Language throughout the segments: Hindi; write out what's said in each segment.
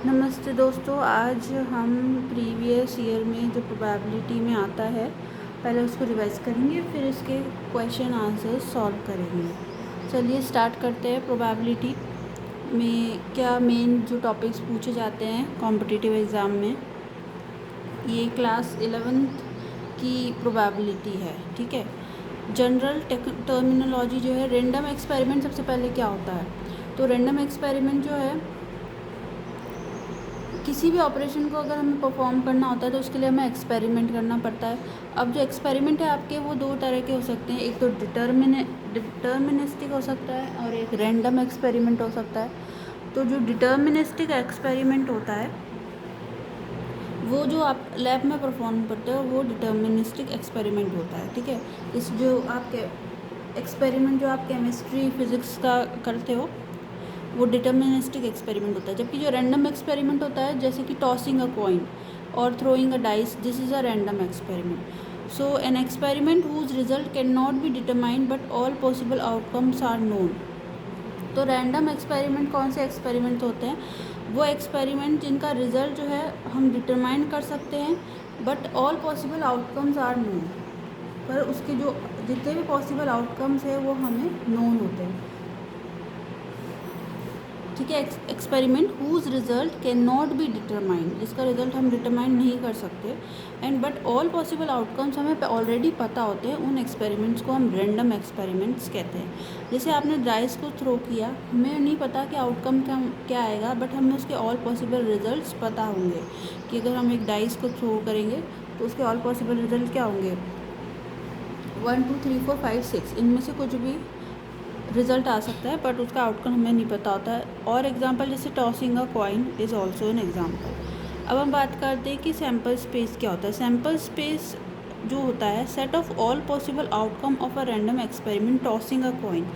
नमस्ते दोस्तों, आज हम प्रीवियस ईयर में जो प्रोबेबिलिटी में आता है पहले उसको रिवाइज करेंगे, फिर इसके क्वेश्चन आंसर सॉल्व करेंगे। चलिए स्टार्ट करते हैं। प्रोबेबिलिटी में क्या मेन जो टॉपिक्स पूछे जाते हैं कॉम्पिटिटिव एग्ज़ाम में, ये क्लास 11th की प्रोबेबिलिटी है। ठीक है, जनरल टर्मिनोलॉजी जो है, रैंडम एक्सपेरिमेंट सबसे पहले क्या होता है। तो रैंडम एक्सपेरिमेंट जो है, किसी भी ऑपरेशन को अगर हमें परफॉर्म करना होता है तो उसके लिए हमें एक्सपेरिमेंट करना पड़ता है। अब जो एक्सपेरिमेंट है आपके, वो दो तरह के हो सकते हैं। एक तो डिटर्मिनिस्टिक हो सकता है और एक रैंडम एक्सपेरिमेंट हो सकता है। तो जो डिटर्मिनिस्टिक एक्सपेरिमेंट होता है वो जो आप लैब में परफॉर्म करते हो वो डिटर्मिनिस्टिक एक्सपेरिमेंट होता है। ठीक है, इस जो आपके एक्सपेरिमेंट जो आप केमिस्ट्री फिज़िक्स का करते हो वो डिटर्मिनिस्टिक एक्सपेरिमेंट होता है। जबकि जो रैंडम एक्सपेरिमेंट होता है, जैसे कि टॉसिंग अ कॉइन और throwing a dice, this is a random experiment. So an experiment whose result can not be determined but all possible outcomes are known. तो रैंडम एक्सपेरिमेंट कौन से एक्सपेरिमेंट होते हैं? वो एक्सपेरिमेंट जिनका रिजल्ट जो है हम डिटरमाइन कर सकते हैं but all possible outcomes are known, पर उसके जो जितने भी पॉसिबल आउटकम्स है वो हमें नोन होते हैं। ठीक है, experiment whose result can not be determined, जिसका रिजल्ट हम डिटरमाइन नहीं कर सकते and but all possible outcomes हमें ऑलरेडी पता होते हैं, उन एक्सपेरिमेंट्स को हम रैंडम एक्सपेरिमेंट्स कहते हैं। जैसे आपने डाइस को थ्रो किया, हमें नहीं पता कि आउटकम क्या आएगा, बट हमें उसके ऑल पॉसिबल रिजल्ट्स पता होंगे कि अगर हम एक डाइस को थ्रो करेंगे तो उसके ऑल पॉसिबल रिजल्ट क्या होंगे, 1 2 3 4 5 6, इनमें से कुछ भी रिज़ल्ट आ सकता है, बट उसका आउटकम हमें नहीं पता होता है। और एग्जांपल जैसे tossing a coin is also an example. अब हम बात करते हैं कि सैम्पल स्पेस क्या होता है। सैम्पल स्पेस जो होता है, set of all possible outcome of a random experiment tossing a coin.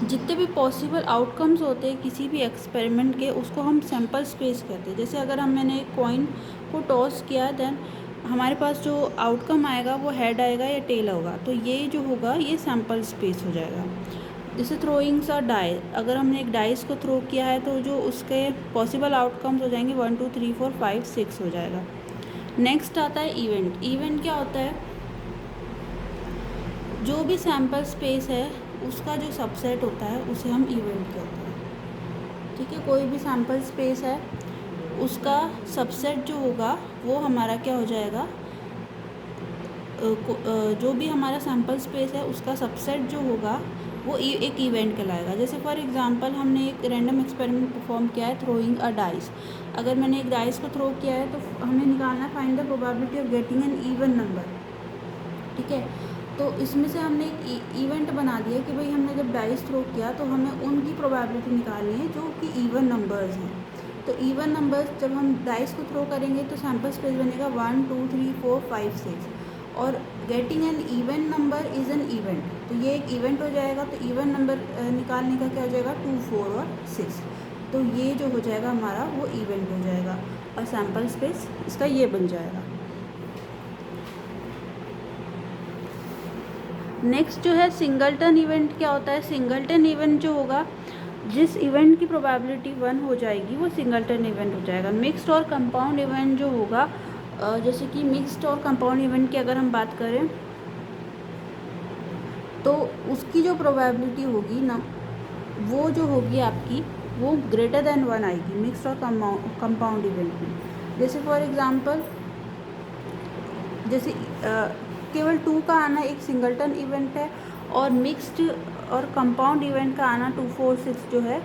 जितने भी पॉसिबल आउटकम्स होते हैं किसी भी एक्सपेरिमेंट के, उसको हम सैम्पल स्पेस कहते हैं। जैसे अगर मैंने एक कॉइन को टॉस किया, देन हमारे पास जो आउटकम आएगा वो हेड आएगा या टेल होगा, तो ये जो होगा ये सैम्पल स्पेस हो जाएगा। जैसे थ्रोइंग्स अ डाई, अगर हमने एक डाइस को थ्रो किया है तो जो उसके पॉसिबल आउटकम्स हो जाएंगे 1 2 3 4 5 6 हो जाएगा। नेक्स्ट आता है इवेंट। इवेंट क्या होता है? जो भी सैम्पल स्पेस है उसका जो सबसेट होता है उसे हम इवेंट कहते हैं। ठीक है, कोई भी सैम्पल स्पेस है उसका सबसेट जो होगा वो हमारा क्या हो जाएगा, जो भी हमारा सैम्पल स्पेस है उसका सबसेट जो होगा वो एक इवेंट कहलाएगा। जैसे फॉर एग्जांपल हमने एक रैंडम एक्सपेरिमेंट परफॉर्म किया है, थ्रोइंग अ डाइस। अगर मैंने एक डाइस को थ्रो किया है तो हमें निकालना है find the probability of getting an even number. ठीक है, तो इसमें से हमने एक इवेंट बना दिया कि भाई हमने जब डाइस थ्रो किया तो हमें उनकी प्रोबेबिलिटी निकालनी है जो कि इवन नंबर्स हैं। तो इवन नंबर्स जब हम डाइस को थ्रो करेंगे तो सैम्पल स्पेस बनेगा 1 2 3 4 5 6, और getting an even number is an event, तो ये एक इवेंट हो जाएगा। तो इवन नंबर निकालने का क्या हो जाएगा, 2 4 और 6, तो ये जो हो जाएगा हमारा वो इवेंट हो जाएगा और सैम्पल स्पेस इसका ये बन जाएगा। नेक्स्ट जो है सिंगलटन इवेंट। क्या होता है सिंगलटन इवेंट? जो होगा, जिस इवेंट की प्रोबेबिलिटी 1 हो जाएगी वो सिंगलटन इवेंट हो जाएगा। मिक्स्ड और कंपाउंड इवेंट जो होगा, जैसे कि मिक्स्ड और कंपाउंड इवेंट की अगर हम बात करें तो उसकी जो प्रोबेबिलिटी होगी ना, वो जो होगी आपकी वो ग्रेटर देन 1 आएगी मिक्स्ड और कंपाउंड इवेंट में। जैसे फॉर एग्जांपल, जैसे केवल 2 का आना एक सिंगलटन इवेंट है और मिक्स्ड और कंपाउंड इवेंट का आना 2 4 6 जो है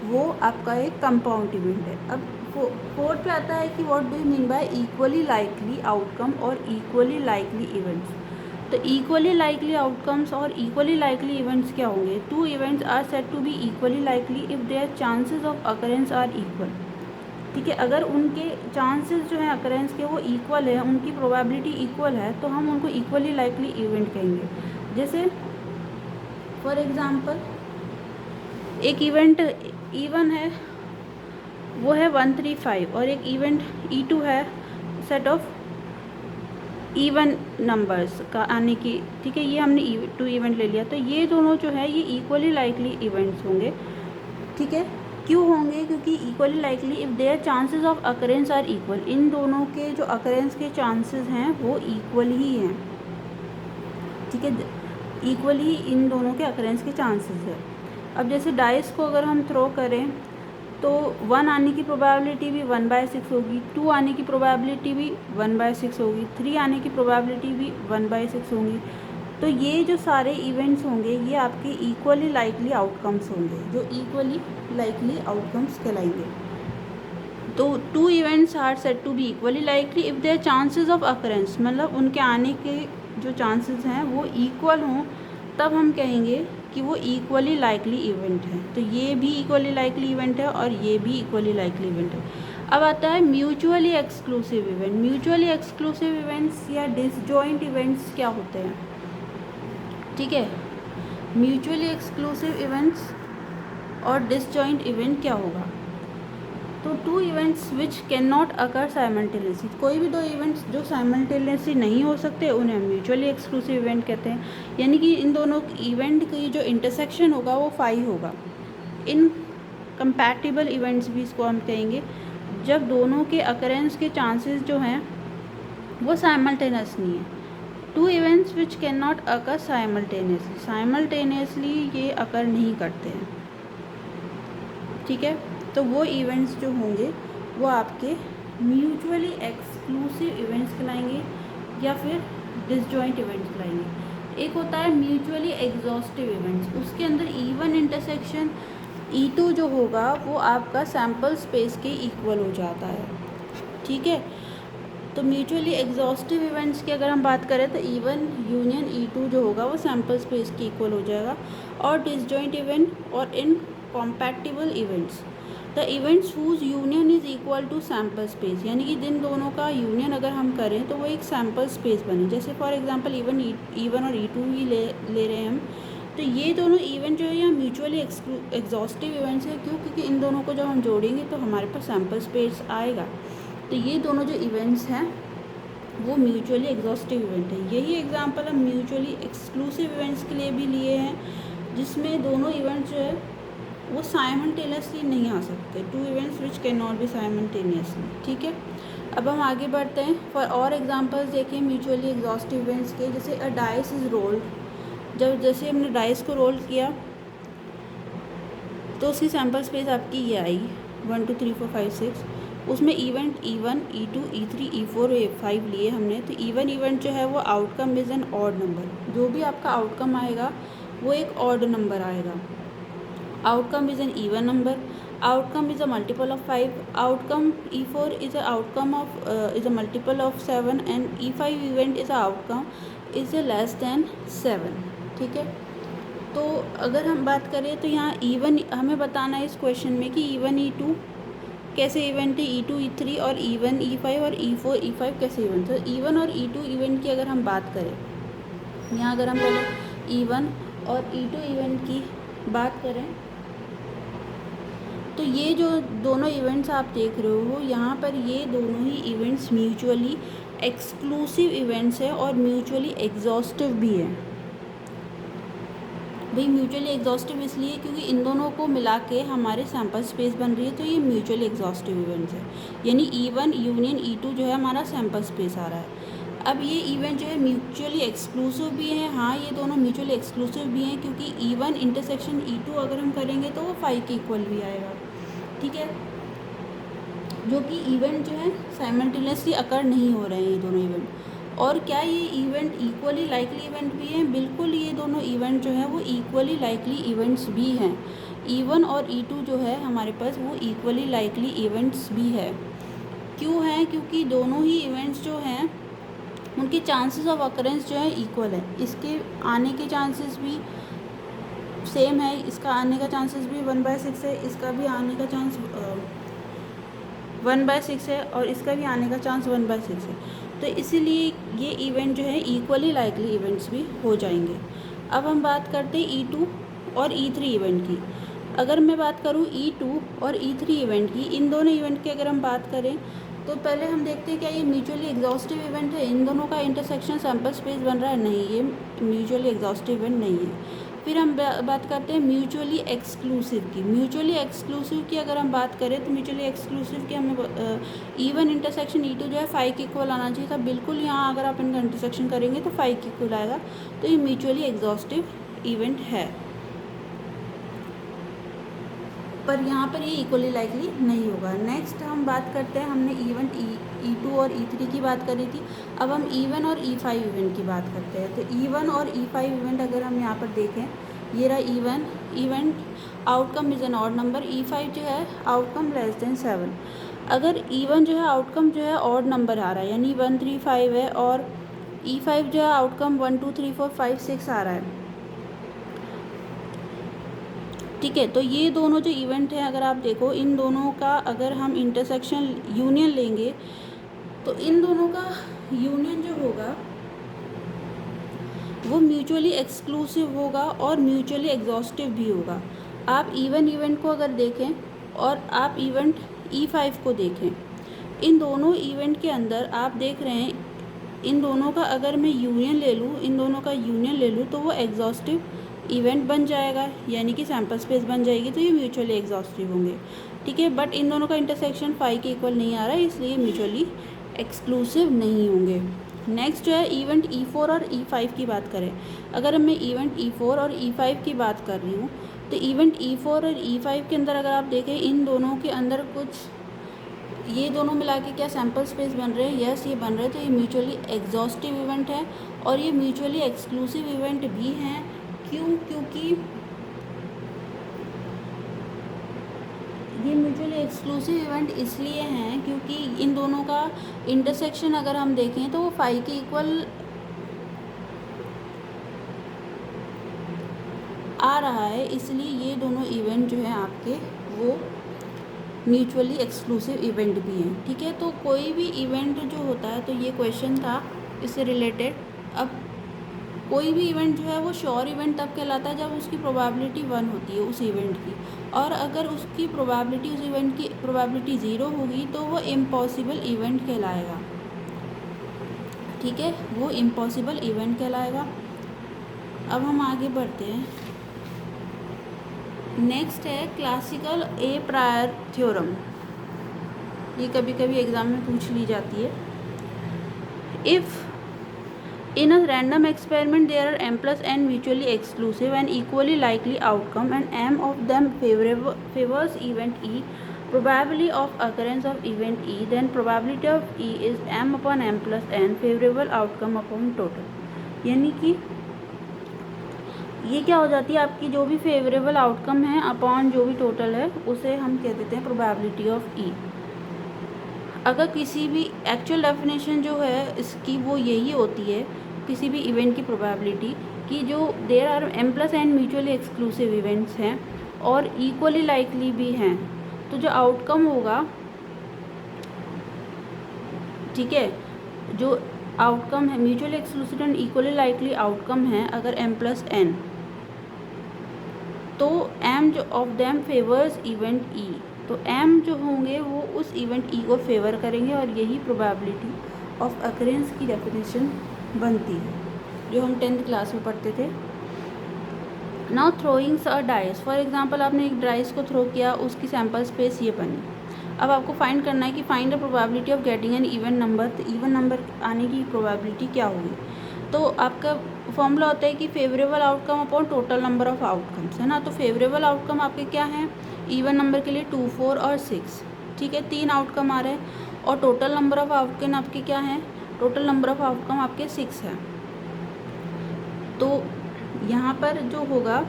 वो आपका एक कंपाउंड इवेंट है। अब फोर्थ पे आता है कि what do you mean by equally likely outcome और इक्वली लाइकली इवेंट्स। तो इक्वली लाइकली आउटकम्स और इक्वली लाइकली इवेंट्स क्या होंगे? 2 events are said to be equally likely if their chances of occurrence are equal. ठीक है, अगर उनके चांसेस जो है अकरेंस के वो इक्वल है, उनकी प्रोबेबिलिटी इक्वल है, तो हम उनको इक्वली लाइकली इवेंट कहेंगे। जैसे फॉर एग्जांपल एक इवेंट E1 है, वो है 135, और एक इवेंट E2 है, सेट ऑफ इवन नंबर्स का आने की। ठीक है, ये हमने 2 इवेंट ले लिया, तो ये दोनों जो है ये इक्वली लाइकली इवेंट्स होंगे। ठीक है, क्यों होंगे? क्योंकि equally likely if there chances of occurrence are equal, इन दोनों के जो अकरेंस के चांसेस हैं वो इक्वल ही हैं, ठीक है, इक्वल ही इन दोनों के अकरेंस के चांसेस है। अब जैसे डाइस को अगर हम थ्रो करें तो 1 आने की प्रोबेबिलिटी भी 1/6 होगी, 2 आने की प्रोबेबिलिटी भी 1/6 होगी, 3 आने की प्रोबेबिलिटी भी 1/6 होंगी। तो ये जो सारे इवेंट्स होंगे ये आपके इक्वली लाइकली आउटकम्स होंगे, जो इक्वली लाइकली आउटकम्स कहलाएंगे। तो 2 events are said to be equally likely if there chances of occurrence, मतलब उनके आने के जो चांसेस हैं वो इक्वल हों, तब हम कहेंगे कि वो इक्वली लाइकली इवेंट है। तो ये भी इक्वली लाइकली इवेंट है और ये भी इक्वली लाइकली इवेंट है। अब आता है mutually exclusive event. Mutually exclusive events या डिसजॉइंट इवेंट्स क्या होते हैं, ठीक है। म्यूचुअली एक्सक्लूसिव इवेंट्स और डिसजॉइंट इवेंट क्या होगा? तो 2 events which can not occur simultaneously, कोई भी 2 इवेंट्स जो साइमल्टेनियसली नहीं हो सकते उन्हें म्यूचुअली एक्सक्लूसिव इवेंट कहते हैं। यानी कि इन दोनों इवेंट की जो इंटरसेक्शन होगा वो फाई होगा। इनकम्पैटिबल इवेंट्स भी इसको हम कहेंगे, जब दोनों के अकरेंस के चांसेस जो हैं वो साइमल्टेनियस नहीं है। 2 events which can not occur simultaneously, simultaneously ये अकर नहीं करते हैं, ठीक है। तो वो इवेंट्स जो होंगे वो आपके म्यूचुअली एक्सक्लूसिव इवेंट्स कहलाएंगे या फिर डिसजॉइंट इवेंट्स कहलाएंगे। एक होता है म्यूचुअली एग्जॉस्टिव इवेंट्स, उसके अंदर E1 इंटरसेक्शन E2 जो होगा वो आपका सैम्पल स्पेस के इक्वल हो जाता है, ठीक है। तो म्यूचुअली एग्जॉस्टिव इवेंट्स की अगर हम बात करें तो E1 यूनियन E2 जो होगा वो सैम्पल स्पेस के इक्वल हो जाएगा। और डिसजॉइंट इवेंट और incompatible events, the events whose union is equal to sample space, यानी कि जिन दोनों का यूनियन अगर हम करें तो वो एक सैम्पल स्पेस बने। जैसे फॉर एग्जांपल E1 और E2 ही ले रहे हैं हम, तो ये दोनों इवेंट जो है यहाँ म्यूचुअली एग्जॉस्टिव इवेंट्स है। क्यों? क्योंकि इन दोनों को जब हम जोड़ेंगे तो हमारे पास सैम्पल स्पेस आएगा। तो ये दोनों जो इवेंट्स हैं वो म्यूचुअली एग्जॉस्टिव इवेंट है। यही एग्जांपल हम म्यूचुअली एक्सक्लूसिव इवेंट्स के लिए भी लिए हैं, जिसमें दोनों इवेंट्स जो है वो साइमल्टेनियसली नहीं आ सकते। 2 events which can not B simultaneously, ठीक है। अब हम आगे बढ़ते हैं। फॉर और एग्जांपल्स देखें म्यूचुअली एग्जॉस्टिव इवेंट्स के, जैसे अ डाइस इज़ रोल्ड, जब जैसे हमने डाइस को रोल किया तो उसकी सैम्पल स्पेस आपकी ये आई 1 2 3 4 5 6, उसमें event E1 E2 E3 E4 E5 लिए हमने। तो E1 इवेंट जो है वो outcome is an odd number, जो भी आपका आउटकम आएगा वो एक ऑड नंबर आएगा। Outcome is an even number. Outcome is a multiple of 5. Outcome E4 is a outcome of is a multiple of 7 and E5 event is a outcome is a less than 7, ठीक है। तो अगर हम बात करें तो यहाँ E1 हमें बताना है इस क्वेश्चन में कि E1 E2 कैसे इवेंट है, E2 E3 और E1 E5 और E4 E5 कैसे इवेंट है। E1 और E2 इवेंट की अगर हम बात करें, यहाँ अगर हम पहले E1 और E2 इवेंट की बात करें तो ये जो दोनों इवेंट्स आप देख रहे हो यहाँ पर, ये दोनों ही इवेंट्स म्यूचुअली एक्सक्लूसिव इवेंट्स है और म्यूचुअली एग्जॉस्टिव भी है। भाई म्यूचुअली एग्जॉस्टिव इसलिए क्योंकि इन दोनों को मिला के हमारे सैम्पल स्पेस बन रही है, तो ये म्यूचुअली एग्जॉस्टिव इवेंट्स है। यानी E1 यूनियन E2 जो है हमारा सैम्पल स्पेस आ रहा है। अब ये इवेंट जो है म्यूचुअली एक्सक्लूसिव भी है, हाँ ये दोनों म्यूचुअली एक्सक्लूसिव भी हैं, क्योंकि E1 इंटरसेक्शन E2 अगर हम करेंगे तो वो 5 के इक्वल भी आएगा, ठीक है। जो कि इवेंट जो है साइमल्टेनियसली अकर नहीं हो रहे हैं ये दोनों इवेंट। और क्या ये इवेंट इक्वली लाइकली इवेंट भी हैं? बिल्कुल, ये दोनों इवेंट जो है वो इक्वली लाइकली इवेंट्स भी हैं। E1 और E2 जो है हमारे पास वो इक्वली लाइकली इवेंट्स भी है। क्यों है? क्योंकि दोनों ही इवेंट्स जो हैं उनके चांसेस ऑफ अकरेंस जो है इक्वल है। इसके आने के चांसेस भी सेम है, इसका आने का चांसेस भी 1/6 है, इसका भी आने का चांस 1/6 है और इसका भी आने का चांस 1/6 है। तो इसीलिए ये इवेंट जो है इक्वली लाइकली इवेंट्स भी हो जाएंगे। अब हम बात करते हैं E2 और E3 इवेंट की। अगर मैं बात करूँ E2 और E3 इवेंट की, इन दोनों इवेंट की अगर हम बात करें तो पहले हम देखते हैं क्या ये म्यूचुअली एग्जॉस्टिव इवेंट है, इन दोनों का इंटरसेक्शन सैम्पल स्पेस बन रहा है? नहीं, ये म्यूचुअली एग्जॉस्टिव इवेंट नहीं है। फिर हम बात करते हैं म्यूचुअली एक्सक्लूसिव की। म्यूचुअली एक्सक्लूसिव की अगर हम बात करें तो म्यूचुअली एक्सक्लूसिव की हमें E1 इंटरसेक्शन E2 जो है 5 के इक्वल आना चाहिए था। बिल्कुल यहाँ अगर आप इनका इंटरसेक्शन करेंगे तो 5 के इक्वल आएगा, तो ये म्यूचुअली एग्जॉस्टिव इवेंट है। पर यहाँ पर ये इक्वली लाइकली नहीं होगा। नेक्स्ट हम बात करते हैं, हमने इवेंट E2 और E3 की बात करी थी, अब हम E1 और E5 इवेंट की बात करते हैं। तो E1 और E5 इवेंट अगर हम यहाँ पर देखें, ये रहा E1 event, outcome is an odd number, E5 जो है आउटकम लेस देन 7। अगर E1 जो है आउटकम जो है ऑड नंबर आ रहा है, यानी 1 3 5 है, और E5 जो है आउटकम 1 2 3 4 5 6 आ रहा है, ठीक है। तो ये दोनों जो इवेंट है अगर आप देखो, इन दोनों का अगर हम इंटरसेक्शन यूनियन लेंगे तो इन दोनों का यूनियन जो होगा वो म्यूचुअली एक्सक्लूसिव होगा और म्यूचुअली एग्जॉस्टिव भी होगा। आप इवेंट को अगर देखें और आप इवेंट E5 को देखें, इन दोनों इवेंट के अंदर आप देख रहे हैं, इन दोनों का अगर मैं यूनियन ले लूँ, इन दोनों का यूनियन ले लूँ तो वो एग्जॉस्टिव इवेंट बन जाएगा, यानी कि सैम्पल स्पेस बन जाएगी, तो ये म्यूचुअली एग्जॉस्टिव होंगे, ठीक है। बट इन दोनों का इंटरसेक्शन 5 के इक्वल नहीं आ रहा है, इसलिए म्यूचुअली एक्सक्लूसिव नहीं होंगे। नेक्स्ट जो है इवेंट E4 और E5 की बात करें, अगर मैं इवेंट E4 और E5 की बात कर रही हूँ, तो इवेंट E4 और E5 के अंदर अगर आप देखें, इन दोनों के अंदर कुछ ये दोनों मिला के क्या सैम्पल स्पेस बन रहे हैं, यस ये बन रहे हैं, तो ये म्यूचुअली एग्जॉस्टिव इवेंट है और ये म्यूचुअली एक्सक्लूसिव इवेंट भी हैं। क्यों? क्योंकि ये म्यूचुअली एक्सक्लूसिव इवेंट इसलिए हैं क्योंकि इन दोनों का इंटरसेक्शन अगर हम देखें तो वो 5 के इक्वल आ रहा है, इसलिए ये दोनों इवेंट जो हैं आपके वो म्यूचुअली एक्सक्लूसिव इवेंट भी हैं, ठीक है। तो कोई भी इवेंट जो होता है, तो ये क्वेश्चन था इससे रिलेटेड। अब कोई भी इवेंट जो है वो श्योर इवेंट तब कहलाता है जब उसकी प्रोबेबिलिटी 1 होती है उस इवेंट की, और अगर उसकी प्रोबेबिलिटी उस इवेंट की प्रोबेबिलिटी 0 होगी तो वो इम्पॉसिबल इवेंट कहलाएगा, ठीक है, वो इम्पॉसिबल इवेंट कहलाएगा। अब हम आगे बढ़ते हैं। नेक्स्ट है क्लासिकल ए प्रायर थ्योरम, ये कभी कभी एग्ज़ाम में पूछ ली जाती है। If in a random experiment there are m plus n mutually exclusive and equally likely outcome and m of them favors event E, probability of occurrence of event E, then probability of E is m upon m plus n favorable outcome upon total। यानी कि ये क्या हो जाती है, आपकी जो भी फेवरेबल आउटकम है अपॉन जो भी टोटल है उसे हम कह देते हैं प्रोबेबिलिटी ऑफ E। अगर किसी भी एक्चुअल डेफिनेशन जो है इसकी वो यही होती है किसी भी इवेंट की प्रोबेबिलिटी कि जो there are m plus n mutually exclusive events हैं और इक्वली लाइकली भी हैं, तो जो आउटकम होगा, ठीक है, जो आउटकम है mutually exclusive and equally likely outcome है अगर m plus n, तो m जो of them favours event E, तो m जो होंगे वो उस इवेंट E को फेवर करेंगे और यही प्रोबेबिलिटी ऑफ अकरेंस की डेफिनेशन बनती है जो हम 10th क्लास में पढ़ते थे। Now throwings a dice, for example आपने एक डाइस को थ्रो किया, उसकी सैम्पल स्पेस ये बनी। अब आपको फाइंड करना है कि find the probability of getting an even number, तो इवन नंबर आने की प्रोबेबिलिटी क्या होगी। तो आपका फॉर्मूला होता है कि favourable outcome upon total number of outcomes, है ना। तो फेवरेबल आउटकम आपके क्या हैं, इवन नंबर के लिए 2 4 और 6, ठीक है, 3 आउटकम आ रहे हैं, और टोटल नंबर ऑफ आउटकम आपके क्या हैं, टोटल नंबर ऑफ आउटकम आपके 6 है। तो यहाँ पर जो होगा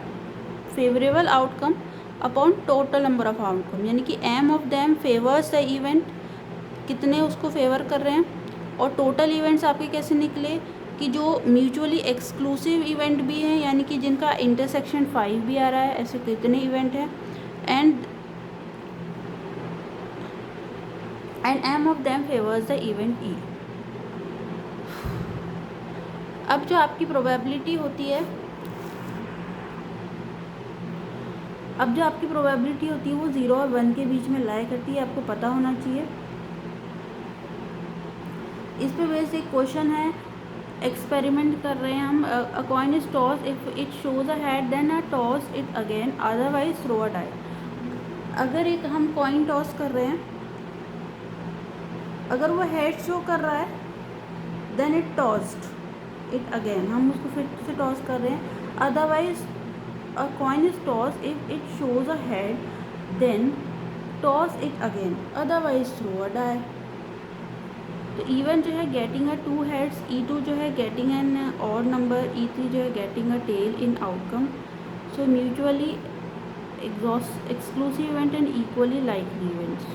favourable outcome upon total number of outcome, यानी कि m of them favours the event, कितने उसको फेवर कर रहे हैं, और टोटल इवेंट्स आपके कैसे निकले कि जो म्यूचुअली एक्सक्लूसिव इवेंट भी हैं, यानी कि जिनका इंटरसेक्शन 5 भी आ रहा है, ऐसे कितने इवेंट हैं, and m of them favours the event E। अब जो आपकी प्रोबेबिलिटी होती है, वो 0 और 1 के बीच में लाई करती है, आपको पता होना चाहिए। इस पे बेस्ड एक क्वेश्चन है एक्सपेरिमेंट कर रहे हैं हम। A coin is toss, if it shows a head then a toss it again, otherwise throw a die. अगर एक हम कॉइन टॉस कर रहे हैं, अगर वो हेड शो कर रहा है then it tossed it again, हम उसको फिर से टॉस कर रहे हैं। Otherwise a coin is toss if it shows a head then toss it again, otherwise throw a die. तो E1 जो है गेटिंग अ 2 हेड्स, E2 जो है getting an odd number, E3 जो है getting a tail in outcome. So mutually exclusive event and equally likely events.